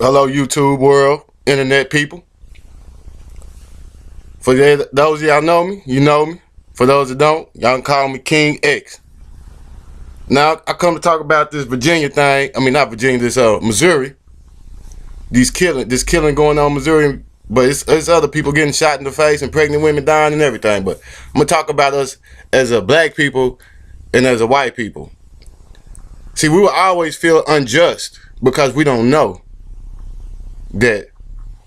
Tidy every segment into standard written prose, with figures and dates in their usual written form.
Hello, YouTube world, internet people. For those of y'all know me, you know me. For those that don't, y'all can call me King X. Now, I come to talk about this Virginia thing. I mean, not Virginia, this Missouri. This killing going on in Missouri, but it's other people getting shot in the face and pregnant women dying and everything. But I'm gonna talk about us as a black people and as a white people. See, we will always feel unjust because we don't know that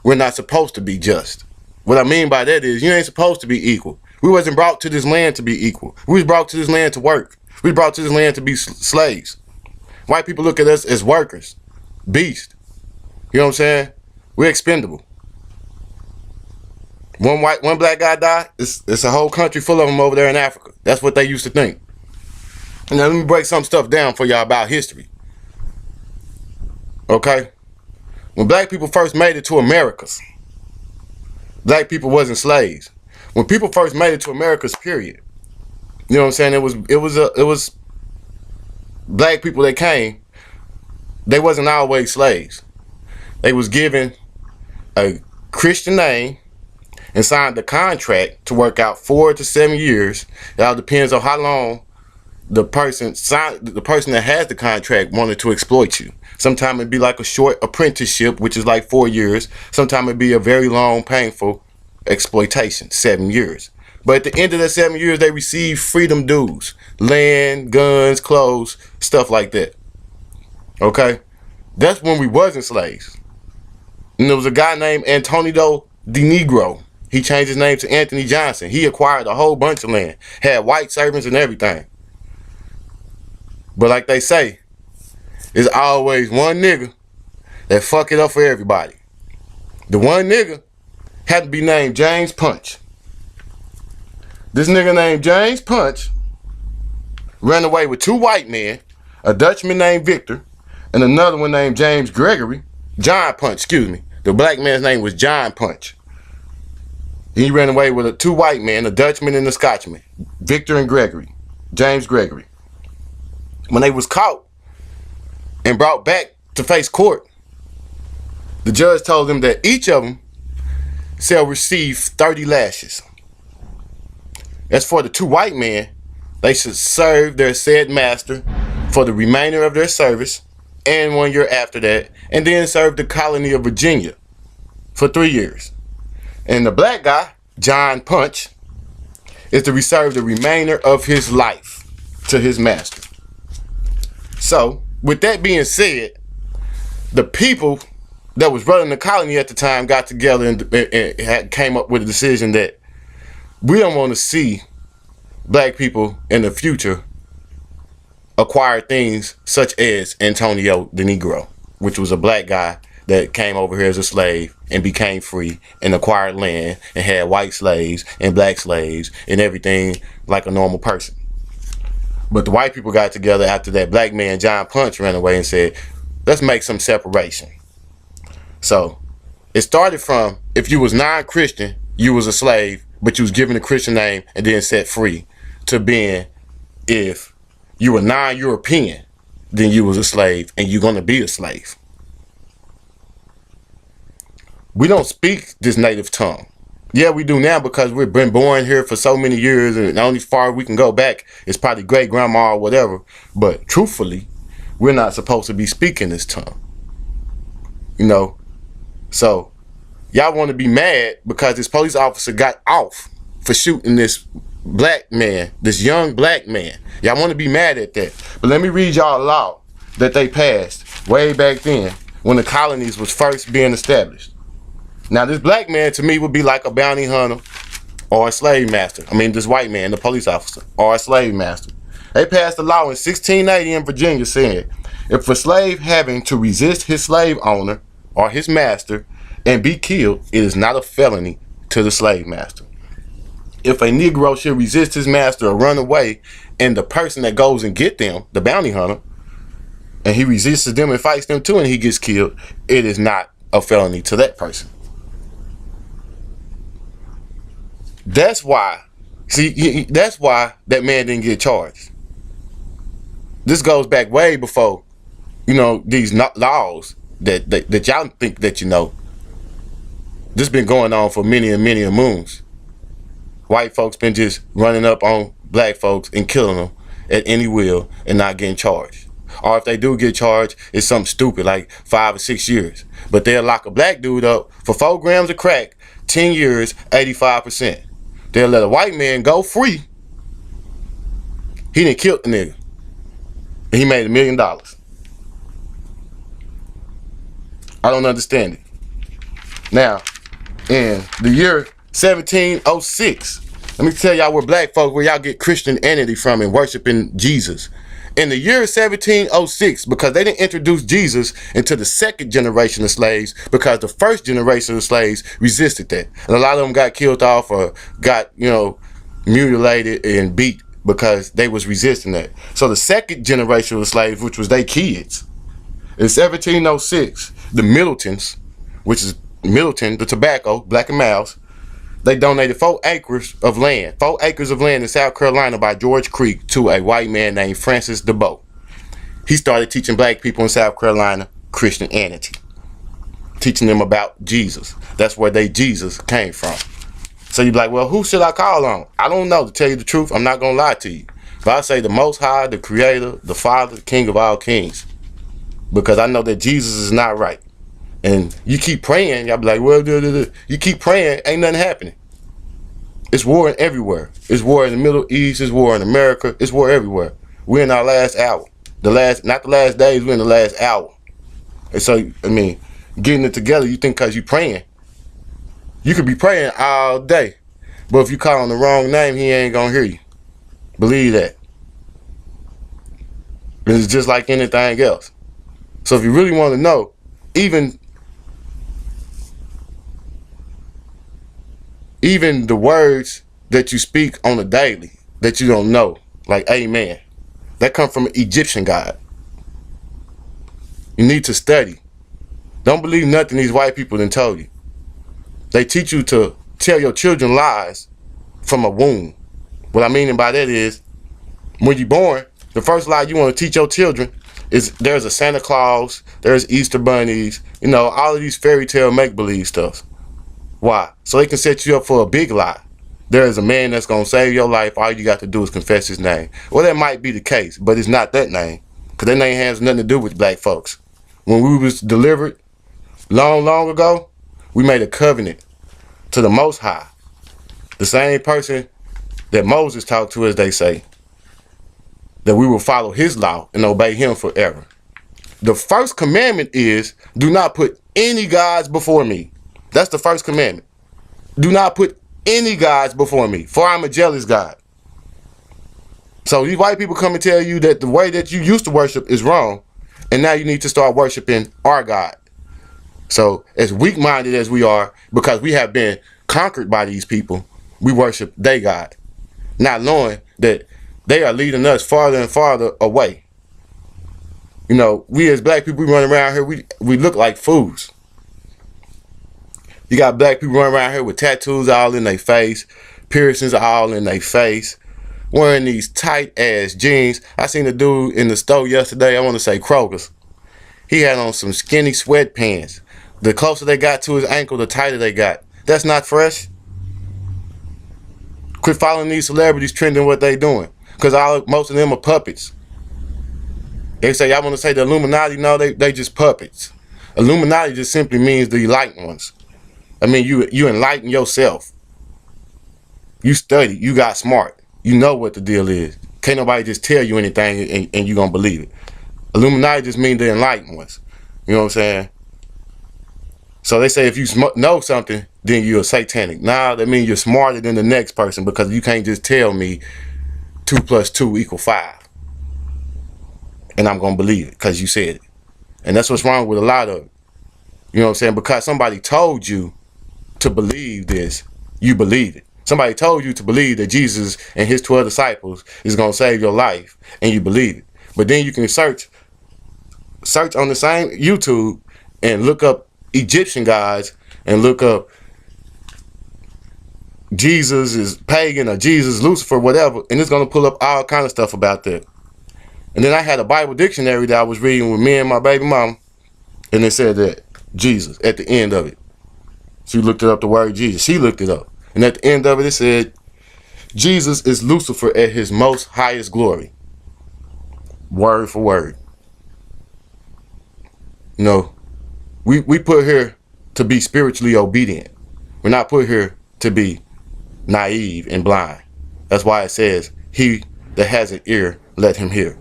we're not supposed to be just. What I mean by that is you ain't supposed to be equal. We wasn't brought to this land to be equal. We was brought to this land to work. We was brought to this land to be slaves. White people look at us as workers, beasts. You know what I'm saying? We're expendable. One black guy die, it's a whole country full of them over there in Africa. That's what they used to think. Now let me break some stuff down for y'all about history. Okay? When black people first made it to Americas, black people wasn't slaves. When people first made it to Americas, period. You know what I'm saying? It was black people that came. They wasn't always slaves. They was given a Christian name and signed a contract to work out 4 to 7 years. It all depends on how long the person that has the contract wanted to exploit you. Sometimes it'd be like a short apprenticeship, which is like 4 years. Sometimes it'd be a very long, painful exploitation, 7 years. But at the end of that 7 years, they receive freedom dues, land, guns, clothes, stuff like that. Okay? That's when we wasn't slaves. And there was a guy named Antonio De Negro. He changed his name to Anthony Johnson. He acquired a whole bunch of land, had white servants and everything. But like they say, there's always one nigga that fuck it up for everybody. The one nigga had to be named James Punch. This nigga named James Punch ran away with 2 white men, a Dutchman named Victor, and another one named James Gregory. John Punch, excuse me. The black man's name was John Punch. He ran away with 2 white men, a Dutchman and a Scotchman, Victor and Gregory, James Gregory. When they was caught and brought back to face court, the judge told them that each of them shall receive 30 lashes. As for the 2 white men, they should serve their said master for the remainder of their service and 1 year after that, and then serve the colony of Virginia for 3 years. And the black guy, John Punch, is to reserve the remainder of his life to his master. So, with that being said, the people that was running the colony at the time got together and came up with a decision that we don't want to see black people in the future acquire things such as Antonio De Negro, which was a black guy that came over here as a slave and became free and acquired land and had white slaves and black slaves and everything like a normal person. But the white people got together after that black man, John Punch, ran away and said, let's make some separation. So it started from, if you was non-Christian, you was a slave, but you was given a Christian name and then set free, to being, if you were non-European, then you was a slave and you're going to be a slave. We don't speak this native tongue. Yeah, we do now because we've been born here for so many years, and the only far we can go back is probably great grandma or whatever. But truthfully, we're not supposed to be speaking this tongue. You know? So, y'all want to be mad because this police officer got off for shooting this black man, this young black man. Y'all want to be mad at that. But let me read y'all a law that they passed way back then when the colonies was first being established. Now, this black man to me would be like a bounty hunter or a slave master. I mean, this white man, the police officer, or a slave master. They passed a law in 1680 in Virginia saying, if a slave having to resist his slave owner or his master and be killed, it is not a felony to the slave master. If a Negro should resist his master or run away, and the person that goes and get them, the bounty hunter, and he resists them and fights them too, and he gets killed, it is not a felony to that person. That's why, that's why that man didn't get charged. This goes back way before, these laws that y'all think that you know. This been going on for many and many a moons. White folks been just running up on black folks and killing them at any will and not getting charged. Or if they do get charged, it's something stupid like 5 or 6 years. But they'll lock a black dude up for 4 grams of crack, 10 years, 85%. They'll let a white man go free. He done killed the nigga. And he made $1 million. I don't understand it. Now, in the year 1706, let me tell y'all where black folks, where y'all get Christianity from and worshiping Jesus. In the year 1706, because they didn't introduce Jesus into the second generation of slaves, because the first generation of slaves resisted that. And a lot of them got killed off or got, mutilated and beat because they was resisting that. So the second generation of slaves, which was their kids, in 1706, the Middletons, which is Middleton, the tobacco, Black and Miles, they donated 4 acres of land in South Carolina by George Creek to a white man named Francis DeBow. He started teaching black people in South Carolina Christianity, teaching them about Jesus. That's where they Jesus came from. So you'd be like, well, who should I call on? I don't know, to tell you the truth. I'm not going to lie to you. But I say the Most High, the Creator, the Father, the King of all kings. Because I know that Jesus is not right. And you keep praying, y'all be like, well, you keep praying, ain't nothing happening. It's war everywhere. It's war in the Middle East, it's war in America, it's war everywhere. We're in our last hour. Not the last days, we're in the last hour. And so, getting it together, you think because you praying. You could be praying all day, but if you call on the wrong name, he ain't gonna hear you. Believe that. It's just like anything else. So if you really want to know, even the words that you speak on a daily that you don't know, like amen, that come from an Egyptian God. You need to study. Don't believe nothing these white people done told you. They teach you to tell your children lies from a womb. What I mean by that is, when you're born, the first lie you want to teach your children is there's a Santa Claus, there's Easter bunnies, all of these fairy tale make-believe stuff. Why? So they can set you up for a big lie. There is a man that's going to save your life. All you got to do is confess his name. Well, that might be the case, but it's not that name, because that name has nothing to do with black folks. When we was delivered long, long ago, we made a covenant to the Most High. The same person that Moses talked to, as they say, that we will follow his law and obey him forever. The first commandment is, do not put any gods before me. That's the first commandment. Do not put any gods before me, for I'm a jealous God. So these white people come and tell you that the way that you used to worship is wrong, and now you need to start worshiping our God. So as weak-minded as we are, because we have been conquered by these people, we worship their God, not knowing that they are leading us farther and farther away. We as black people, we run around here, we look like fools. You got black people running around here with tattoos all in their face, piercings all in their face, wearing these tight ass jeans. I seen a dude in the store yesterday, I want to say Kroger's. He had on some skinny sweatpants. The closer they got to his ankle, the tighter they got. That's not fresh. Quit following these celebrities trending what they doing, because most of them are puppets. They say, y'all want to say the Illuminati? No, they just puppets. Illuminati just simply means the enlightened ones. You enlighten yourself. You study. You got smart. You know what the deal is. Can't nobody just tell you anything and you gonna believe it. Illuminati just means the enlightened ones. You know what I'm saying? So they say if you know something, then you're satanic. Nah, that means you're smarter than the next person, because you can't just tell me 2 + 2 = 5. And I'm gonna believe it because you said it. And that's what's wrong with a lot of it. You know what I'm saying? Because somebody told you to believe this, you believe it. Somebody told you to believe that Jesus and his 12 disciples is going to save your life, and you believe it. But then you can search on the same YouTube and look up Egyptian gods and look up Jesus is pagan or Jesus Lucifer, whatever, and it's going to pull up all kind of stuff about that. And then I had a Bible dictionary that I was reading with me and my baby mom, And it said that Jesus at the end of it. She looked it up, the word Jesus. She looked it up. And at the end of it, it said, Jesus is Lucifer at his most highest glory. Word for word. You know, we put here to be spiritually obedient. We're not put here to be naive and blind. That's why it says, he that has an ear, let him hear.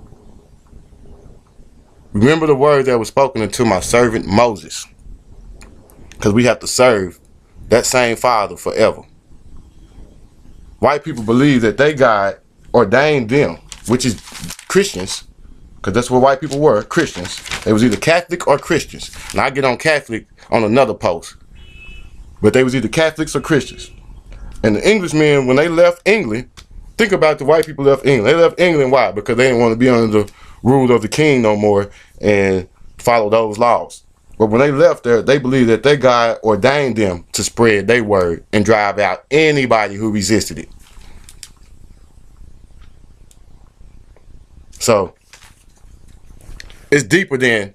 Remember the word that was spoken unto my servant Moses. Because we have to serve that same Father forever. White people believe that they God ordained them, which is Christians, because that's what white people were, Christians. They was either Catholic or Christians. And I get on Catholic on another post. But they was either Catholics or Christians. And the Englishmen, when they left England, think about the white people left England. They left England, why? Because they didn't want to be under the rule of the king no more and follow those laws. But when they left there, they believed that their God ordained them to spread their word and drive out anybody who resisted it. So it's deeper than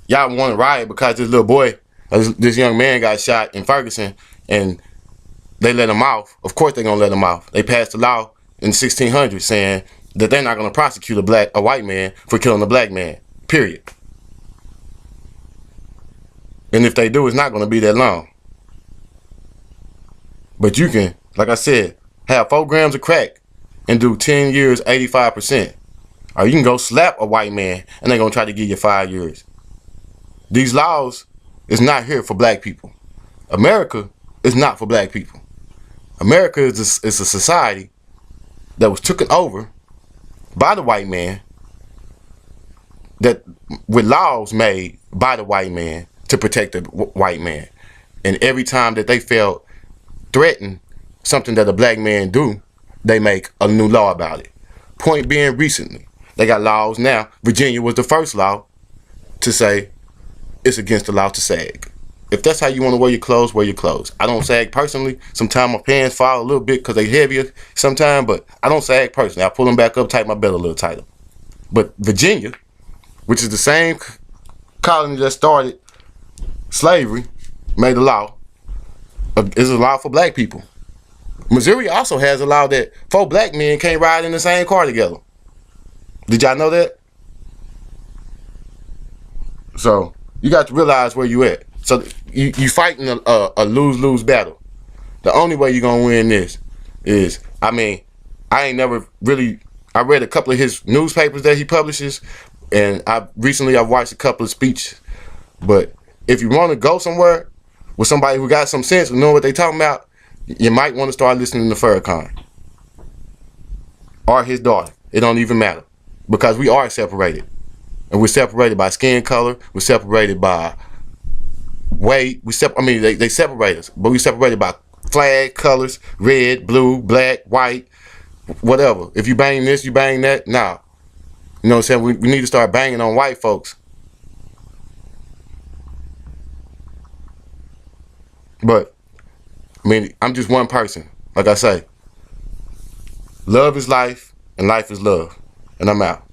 y'all want to riot because this little boy, this young man got shot in Ferguson and they let him off. Of course they're going to let him off. They passed a law in the 1600s saying that they're not going to prosecute a white man for killing a black man, period. And if they do, it's not going to be that long. But you can, like I said, have 4 grams of crack and do 10 years, 85%. Or you can go slap a white man and they're going to try to give you 5 years. These laws is not here for black people. America is not for black people. America is a society that was taken over by the white man, that with laws made by the white man to protect the white man. And every time that they felt threatened something that a black man do, they make a new law about it. Point being, recently, they got laws now. Virginia was the first law to say it's against the law to sag. If that's how you want to wear your clothes, wear your clothes. I don't sag personally. Sometimes my pants fall a little bit because they heavier sometimes, but I don't sag personally. I pull them back up, tighten my belt a little tighter. But Virginia, which is the same colony that started slavery, made a law. It's a law for black people. Missouri also has a law that 4 black men can't ride in the same car together. Did y'all know that? So you got to realize where you at. So you fighting a lose-lose battle. The only way you're gonna win this is, I ain't never really. I read a couple of his newspapers that he publishes, and I've watched a couple of speeches. But if you want to go somewhere with somebody who got some sense and know what they talking about, you might want to start listening to Farrakhan or his daughter. It don't even matter, because we are separated, and we're separated by skin color. We're separated by weight. They separate us, but we separated by flag colors: red, blue, black, white, whatever. If you bang this, you bang that. Nah, you know what I'm saying? We need to start banging on white folks. But I'm just one person. Like I say, love is life and life is love. And I'm out.